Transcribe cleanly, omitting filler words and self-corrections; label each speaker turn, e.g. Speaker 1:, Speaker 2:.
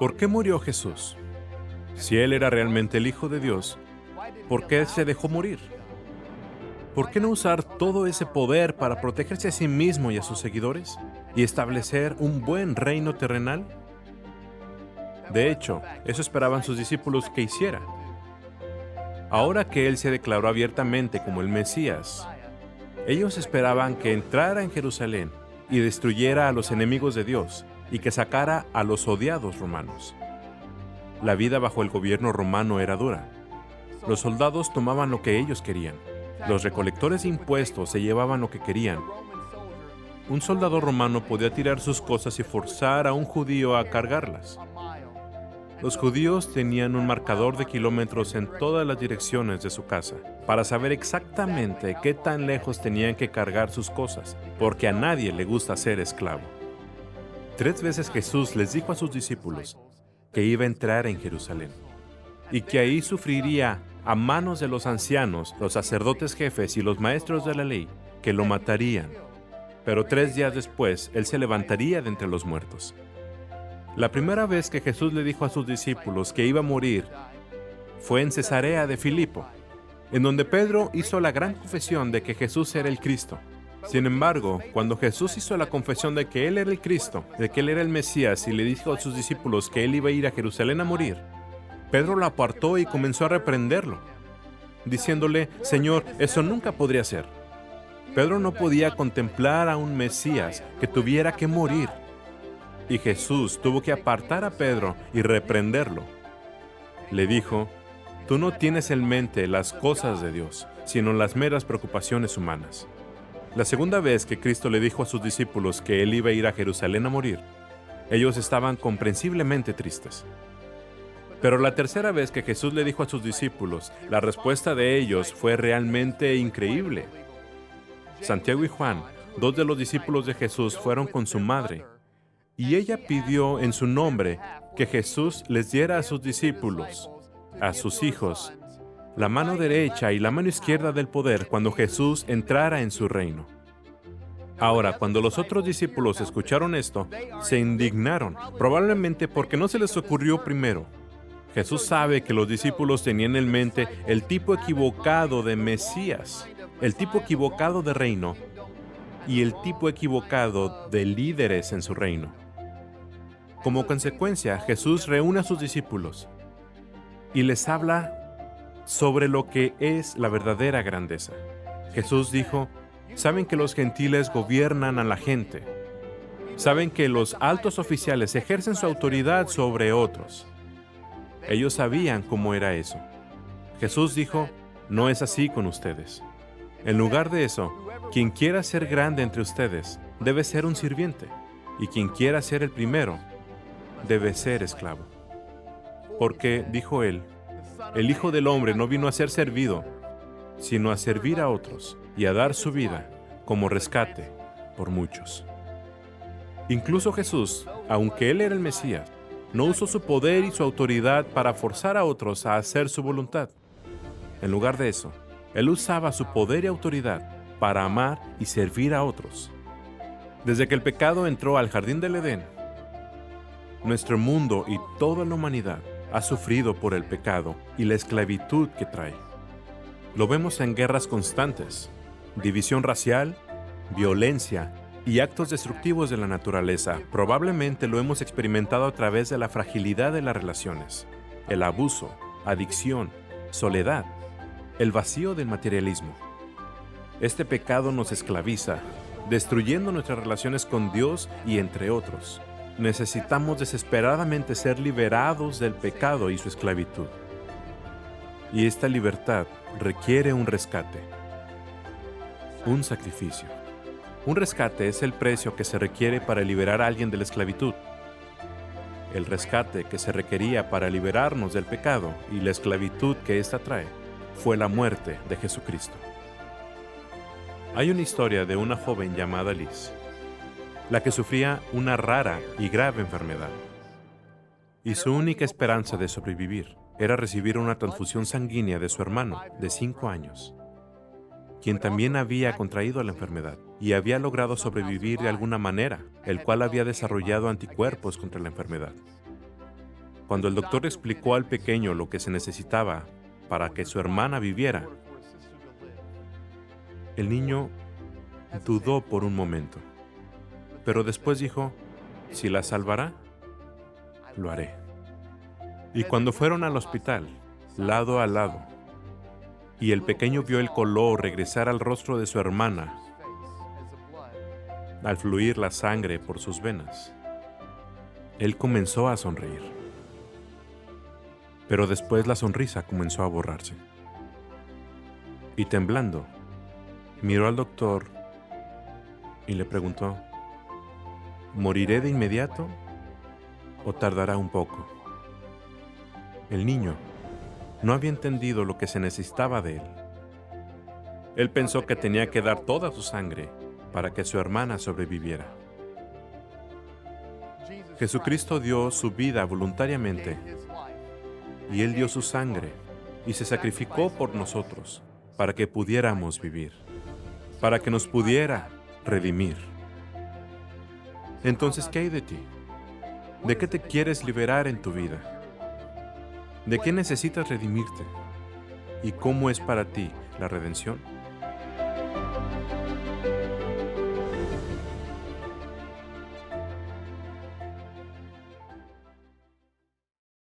Speaker 1: ¿Por qué murió Jesús? Si Él era realmente el Hijo de Dios, ¿por qué se dejó morir? ¿Por qué no usar todo ese poder para protegerse a sí mismo y a sus seguidores y establecer un buen reino terrenal? De hecho, eso esperaban sus discípulos que hiciera. Ahora que Él se declaró abiertamente como el Mesías, ellos esperaban que entrara en Jerusalén y destruyera a los enemigos de Dios y que sacara a los odiados romanos. La vida bajo el gobierno romano era dura. Los soldados tomaban lo que ellos querían. Los recolectores de impuestos se llevaban lo que querían. Un soldado romano podía tirar sus cosas y forzar a un judío a cargarlas. Los judíos tenían un marcador de kilómetros en todas las direcciones de su casa para saber exactamente qué tan lejos tenían que cargar sus cosas, porque a nadie le gusta ser esclavo. 3 veces Jesús les dijo a sus discípulos que iba a entrar en Jerusalén y que ahí sufriría a manos de los ancianos, los sacerdotes jefes y los maestros de la ley, que lo matarían. Pero 3 días después, Él se levantaría de entre los muertos. La primera vez que Jesús le dijo a sus discípulos que iba a morir fue en Cesarea de Filipo, en donde Pedro hizo la gran confesión de que Jesús era el Cristo. Sin embargo, cuando Jesús hizo la confesión de que Él era el Cristo, de que Él era el Mesías, y le dijo a sus discípulos que Él iba a ir a Jerusalén a morir, Pedro lo apartó y comenzó a reprenderlo, diciéndole: Señor, eso nunca podría ser. Pedro no podía contemplar a un Mesías que tuviera que morir. Y Jesús tuvo que apartar a Pedro y reprenderlo. Le dijo: Tú no tienes en mente las cosas de Dios, sino las meras preocupaciones humanas. La segunda vez que Cristo le dijo a sus discípulos que Él iba a ir a Jerusalén a morir, ellos estaban comprensiblemente tristes. Pero la tercera vez que Jesús le dijo a sus discípulos, la respuesta de ellos fue realmente increíble. Santiago y Juan, 2 de los discípulos de Jesús, fueron con su madre, y ella pidió en su nombre que Jesús les diera a sus discípulos, a sus hijos, la mano derecha y la mano izquierda del poder cuando Jesús entrara en su reino. Ahora, cuando los otros discípulos escucharon esto, se indignaron, probablemente porque no se les ocurrió primero. Jesús sabe que los discípulos tenían en mente el tipo equivocado de Mesías, el tipo equivocado de reino y el tipo equivocado de líderes en su reino. Como consecuencia, Jesús reúne a sus discípulos y les habla sobre lo que es la verdadera grandeza. Jesús dijo: saben que los gentiles gobiernan a la gente. Saben que los altos oficiales ejercen su autoridad sobre otros. Ellos sabían cómo era eso. Jesús dijo: no es así con ustedes. En lugar de eso, quien quiera ser grande entre ustedes debe ser un sirviente, y quien quiera ser el primero debe ser esclavo. Porque, dijo Él, el Hijo del Hombre no vino a ser servido, sino a servir a otros y a dar su vida como rescate por muchos. Incluso Jesús, aunque Él era el Mesías, no usó su poder y su autoridad para forzar a otros a hacer su voluntad. En lugar de eso, Él usaba su poder y autoridad para amar y servir a otros. Desde que el pecado entró al jardín del Edén, nuestro mundo y toda la humanidad ha sufrido por el pecado y la esclavitud que trae. Lo vemos en guerras constantes, división racial, violencia y actos destructivos de la naturaleza. Probablemente lo hemos experimentado a través de la fragilidad de las relaciones, el abuso, adicción, soledad, el vacío del materialismo. Este pecado nos esclaviza, destruyendo nuestras relaciones con Dios y entre otros. Necesitamos desesperadamente ser liberados del pecado y su esclavitud. Y esta libertad requiere un rescate, un sacrificio. Un rescate es el precio que se requiere para liberar a alguien de la esclavitud. El rescate que se requería para liberarnos del pecado y la esclavitud que ésta trae fue la muerte de Jesucristo. Hay una historia de una joven llamada Liz, la que sufría una rara y grave enfermedad. Y su única esperanza de sobrevivir era recibir una transfusión sanguínea de su hermano, de 5 años, quien también había contraído la enfermedad y había logrado sobrevivir de alguna manera, el cual había desarrollado anticuerpos contra la enfermedad. Cuando el doctor explicó al pequeño lo que se necesitaba para que su hermana viviera, el niño dudó por un momento, pero después dijo, si la salvará, lo haré. Y cuando fueron al hospital, lado a lado, y el pequeño vio el color regresar al rostro de su hermana al fluir la sangre por sus venas, él comenzó a sonreír. Pero después la sonrisa comenzó a borrarse. Y temblando, miró al doctor y le preguntó, ¿moriré de inmediato o tardará un poco? El niño no había entendido lo que se necesitaba de él. Él pensó que tenía que dar toda su sangre para que su hermana sobreviviera. Jesucristo dio su vida voluntariamente y Él dio su sangre y se sacrificó por nosotros para que pudiéramos vivir, para que nos pudiera redimir. Entonces, ¿qué hay de ti? ¿De qué te quieres liberar en tu vida? ¿De qué necesitas redimirte? ¿Y cómo es para ti la redención?